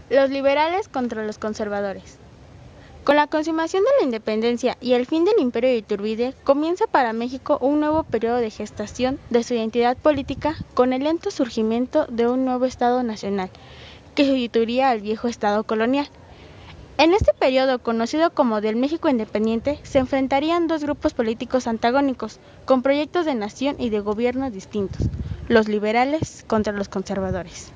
Los liberales contra los conservadores. Con la consumación de la independencia y el fin del imperio de Iturbide, comienza para México un nuevo periodo de gestación de su identidad política con el lento surgimiento de un nuevo Estado nacional, que sustituiría al viejo Estado colonial. En este periodo, conocido como del México independiente, se enfrentarían dos grupos políticos antagónicos, con proyectos de nación y de gobierno distintos, los liberales contra los conservadores.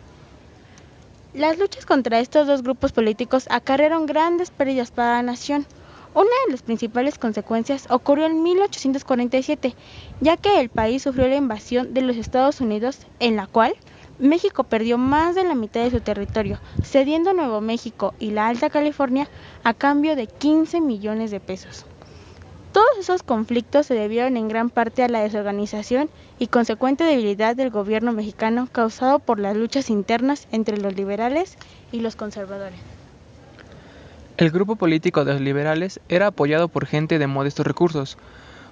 Las luchas contra estos dos grupos políticos acarrearon grandes pérdidas para la nación. Una de las principales consecuencias ocurrió en 1847, ya que el país sufrió la invasión de los Estados Unidos, en la cual México perdió más de la mitad de su territorio, cediendo Nuevo México y la Alta California a cambio de 15 millones de pesos. Todos esos conflictos se debieron en gran parte a la desorganización y consecuente debilidad del gobierno mexicano causado por las luchas internas entre los liberales y los conservadores. El grupo político de los liberales era apoyado por gente de modestos recursos,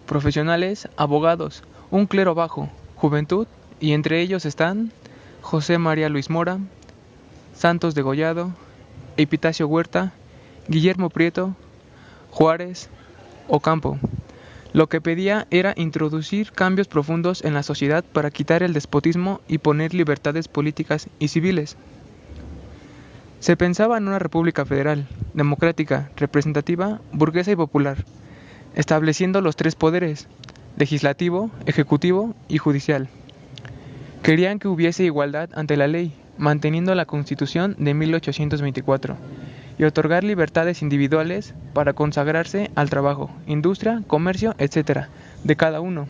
profesionales, abogados, un clero bajo, juventud, y entre ellos están José María Luis Mora, Santos Degollado, Epitacio Huerta, Guillermo Prieto, Juárez, Ocampo. Lo que pedía era introducir cambios profundos en la sociedad para quitar el despotismo y poner libertades políticas y civiles. Se pensaba en una república federal, democrática, representativa, burguesa y popular, estableciendo los tres poderes, legislativo, ejecutivo y judicial. Querían que hubiese igualdad ante la ley, manteniendo la Constitución de 1824, y otorgar libertades individuales para consagrarse al trabajo, industria, comercio, etc., de cada uno.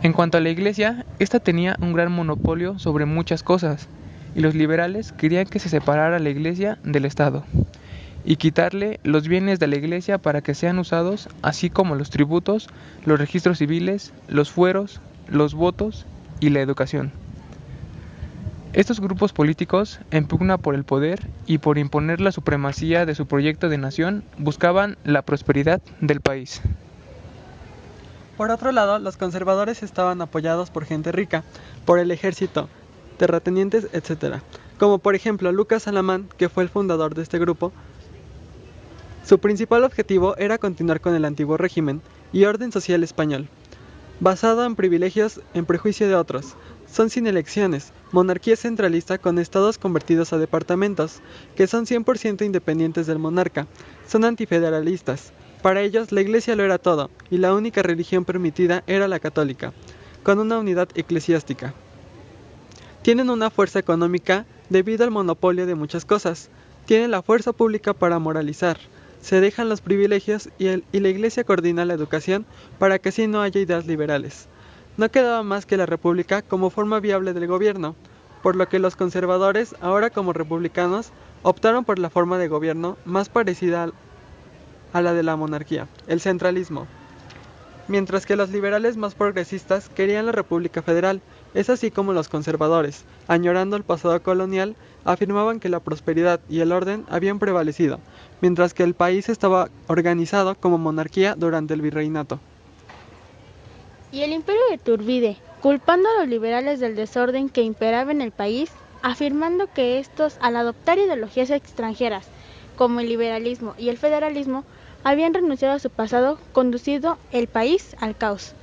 En cuanto a la Iglesia, esta tenía un gran monopolio sobre muchas cosas, y los liberales querían que se separara la Iglesia del Estado, y quitarle los bienes de la Iglesia para que sean usados, así como los tributos, los registros civiles, los fueros, los votos y la educación. Estos grupos políticos, en pugna por el poder y por imponer la supremacía de su proyecto de nación, buscaban la prosperidad del país. Por otro lado, los conservadores estaban apoyados por gente rica, por el ejército, terratenientes, etc., como por ejemplo Lucas Alamán, que fue el fundador de este grupo. Su principal objetivo era continuar con el antiguo régimen y orden social español, basado en privilegios en prejuicio de otros. Son sin elecciones, monarquía centralista con estados convertidos a departamentos, que son 100% independientes del monarca, son antifederalistas. Para ellos la iglesia lo era todo, y la única religión permitida era la católica, con una unidad eclesiástica. Tienen una fuerza económica debido al monopolio de muchas cosas, tienen la fuerza pública para moralizar, se dejan los privilegios y la iglesia coordina la educación para que así no haya ideas liberales. No quedaba más que la república como forma viable del gobierno, por lo que los conservadores, ahora como republicanos, optaron por la forma de gobierno más parecida a la de la monarquía, el centralismo. Mientras que los liberales más progresistas querían la república federal, es así como los conservadores, añorando el pasado colonial, afirmaban que la prosperidad y el orden habían prevalecido, mientras que el país estaba organizado como monarquía durante el virreinato. Y el imperio de Iturbide, culpando a los liberales del desorden que imperaba en el país, afirmando que estos, al adoptar ideologías extranjeras, como el liberalismo y el federalismo, habían renunciado a su pasado, conducido el país al caos.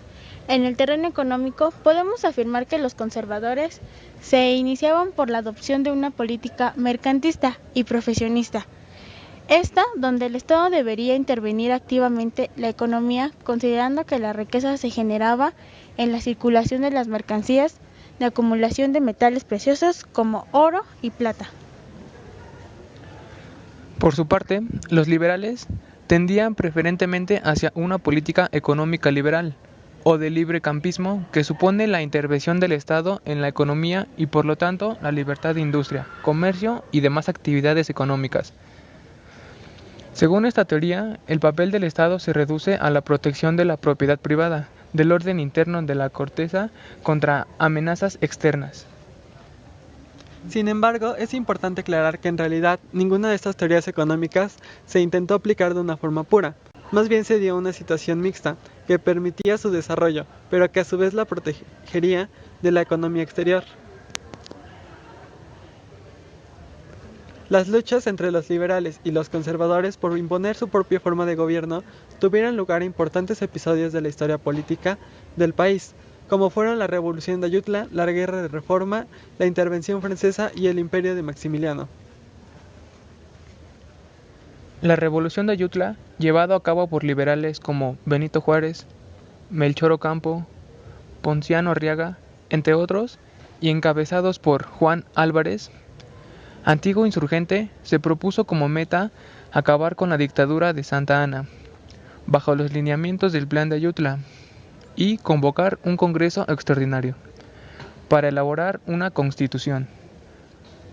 En el terreno económico, podemos afirmar que los conservadores se iniciaban por la adopción de una política mercantilista y profesionista, esta donde el Estado debería intervenir activamente la economía, considerando que la riqueza se generaba en la circulación de las mercancías de acumulación de metales preciosos como oro y plata. Por su parte, los liberales tendían preferentemente hacia una política económica liberal o de libre campismo que supone la intervención del Estado en la economía y por lo tanto la libertad de industria, comercio y demás actividades económicas. Según esta teoría, el papel del Estado se reduce a la protección de la propiedad privada, del orden interno de la corteza contra amenazas externas. Sin embargo, es importante aclarar que en realidad ninguna de estas teorías económicas se intentó aplicar de una forma pura. Más bien se dio una situación mixta que permitía su desarrollo, pero que a su vez la protegería de la economía exterior. Las luchas entre los liberales y los conservadores por imponer su propia forma de gobierno tuvieron lugar en importantes episodios de la historia política del país, como fueron la Revolución de Ayutla, la Guerra de Reforma, la Intervención Francesa y el Imperio de Maximiliano. La Revolución de Ayutla, llevada a cabo por liberales como Benito Juárez, Melchor Ocampo, Ponciano Arriaga, entre otros, y encabezados por Juan Álvarez, antiguo insurgente, se propuso como meta acabar con la dictadura de Santa Anna, bajo los lineamientos del Plan de Ayutla, y convocar un congreso extraordinario para elaborar una constitución.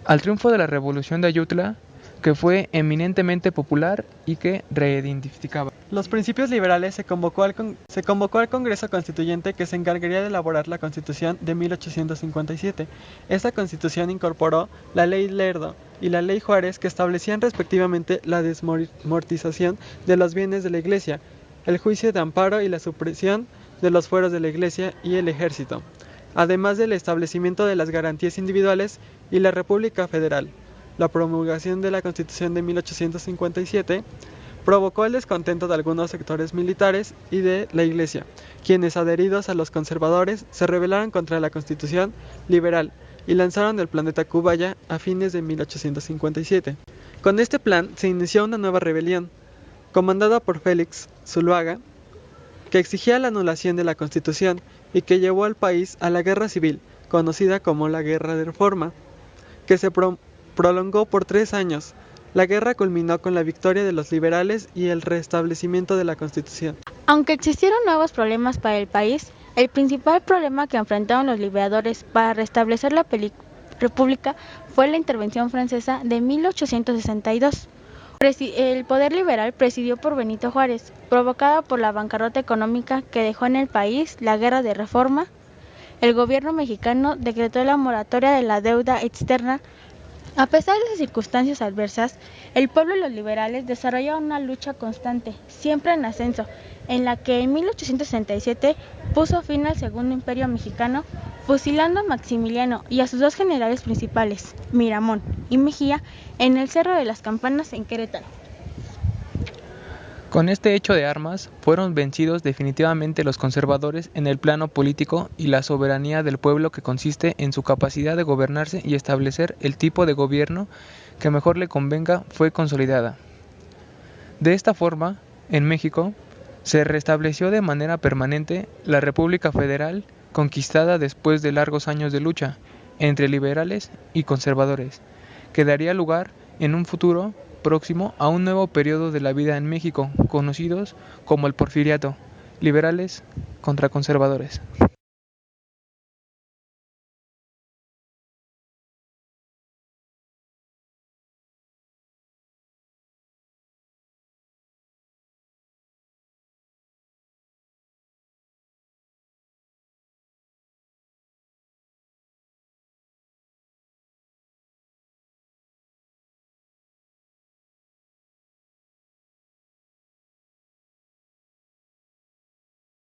Al triunfo de la Revolución de Ayutla, que fue eminentemente popular y que reidentificaba los principios liberales, se convocó al Congreso Constituyente, que se encargaría de elaborar la Constitución de 1857. Esta Constitución incorporó la Ley Lerdo y la Ley Juárez, que establecían respectivamente la desmortización de los bienes de la Iglesia, el juicio de amparo y la supresión de los fueros de la Iglesia y el ejército, además del establecimiento de las garantías individuales y la República Federal. La promulgación de la Constitución de 1857 provocó el descontento de algunos sectores militares y de la Iglesia, quienes, adheridos a los conservadores, se rebelaron contra la Constitución liberal y lanzaron el Plan de Tacubaya a fines de 1857. Con este plan se inició una nueva rebelión, comandada por Félix Zuloaga, que exigía la anulación de la Constitución y que llevó al país a la guerra civil, conocida como la Guerra de Reforma, que se prolongó por 3 años. La guerra culminó con la victoria de los liberales y el restablecimiento de la Constitución. Aunque existieron nuevos problemas para el país, el principal problema que enfrentaron los liberadores para restablecer la República fue la intervención francesa de 1862. El poder liberal presidido por Benito Juárez, provocada por la bancarrota económica que dejó en el país la Guerra de Reforma. El gobierno mexicano decretó la moratoria de la deuda externa. A pesar de las circunstancias adversas, el pueblo y los liberales desarrollaron una lucha constante, siempre en ascenso, en la que en 1867 puso fin al Segundo Imperio Mexicano, fusilando a Maximiliano y a sus 2 generales principales, Miramón y Mejía, en el Cerro de las Campanas en Querétaro. Con este hecho de armas, fueron vencidos definitivamente los conservadores en el plano político, y la soberanía del pueblo, que consiste en su capacidad de gobernarse y establecer el tipo de gobierno que mejor le convenga, fue consolidada. De esta forma, en México, se restableció de manera permanente la República Federal, conquistada después de largos años de lucha entre liberales y conservadores, que daría lugar en un futuro próximo a un nuevo periodo de la vida en México, conocidos como el Porfiriato, liberales contra conservadores.